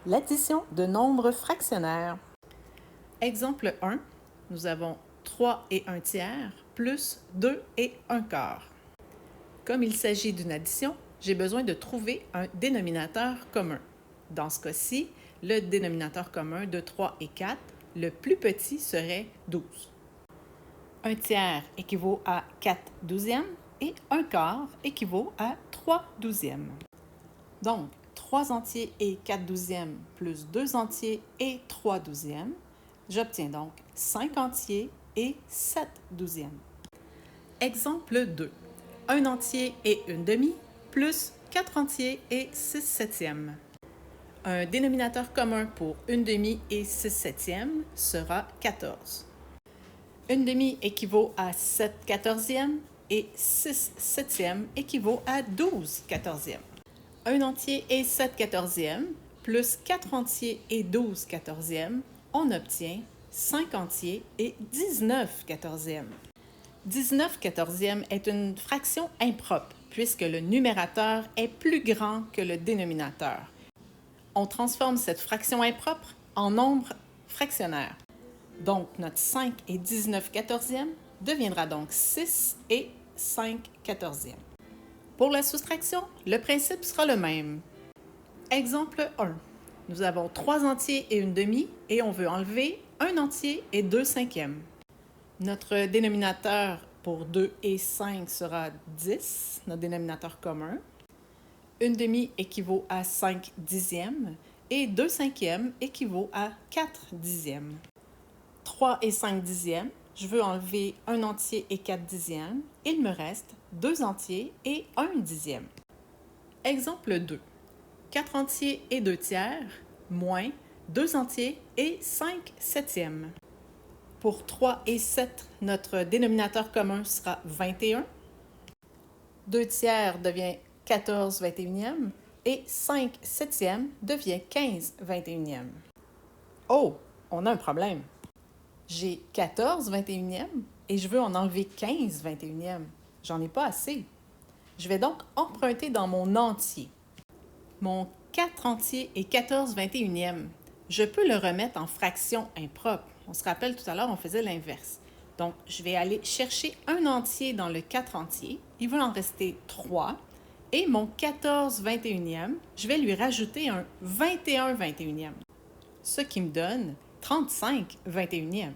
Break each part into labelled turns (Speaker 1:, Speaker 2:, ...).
Speaker 1: L'addition de nombres fractionnaires. Exemple 1, nous avons 3 et 1 tiers plus 2 et 1 quart. Comme il s'agit d'une addition, j'ai besoin de trouver un dénominateur commun. Dans ce cas-ci, le dénominateur commun de 3 et 4, le plus petit serait 12. 1 tiers équivaut à 4 douzièmes et 1 quart équivaut à 3 douzièmes. Donc, 3 entiers et 4 douzièmes plus 2 entiers et 3 douzièmes. J'obtiens donc 5 entiers et 7 douzièmes. Exemple 2. 1 entier et une demi plus 4 entiers et 6 septièmes. Un dénominateur commun pour une demi et 6 septièmes sera 14. Une demi équivaut à 7 quatorzièmes et 6 septièmes équivaut à 12 quatorzièmes. 1 entier et 7 quatorzièmes plus 4 entiers et 12 quatorzièmes, on obtient 5 entiers et 19 quatorzièmes. 19 quatorzièmes est une fraction impropre puisque le numérateur est plus grand que le dénominateur. On transforme cette fraction impropre en nombre fractionnaire. Donc, notre 5 et 19 quatorzièmes deviendra donc 6 et 5 quatorzièmes. Pour la soustraction, le principe sera le même. Exemple 1. Nous avons 3 entiers et une demi et on veut enlever 1 entier et 2 cinquièmes. Notre dénominateur pour 2 et 5 sera 10, notre dénominateur commun. Une demi équivaut à 5 dixièmes et 2 cinquièmes équivaut à 4 dixièmes. 3 et 5 dixièmes, je veux enlever 1 entier et 4 dixièmes. Il me reste 2 entiers et 1 dixième. Exemple 2. 4 entiers et 2 tiers, moins 2 entiers et 5 septièmes. Pour 3 et 7, notre dénominateur commun sera 21. 2 tiers devient 14 21e et 5 septièmes devient 15 21e. Oh, on a un problème. J'ai 14 21e et je veux en enlever 15 21e. J'en ai pas assez. Je vais donc emprunter dans mon entier. Mon 4 entiers et 14 21e, je peux le remettre en fraction impropre. On se rappelle tout à l'heure, on faisait l'inverse. Donc, je vais aller chercher un entier dans le 4 entier. Il va en rester 3. Et mon 14 21e, je vais lui rajouter un 21 21e. Ce qui me donne 35 21e.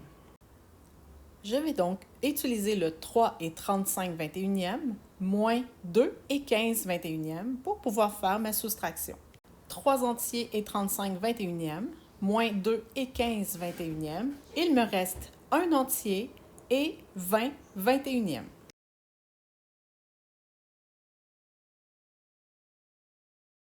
Speaker 1: Je vais donc utiliser le 3 et 35 21e moins 2 et 15 21e pour pouvoir faire ma soustraction. 3 entiers et 35 21e moins 2 et 15 21e, il me reste un entier et 20 21e.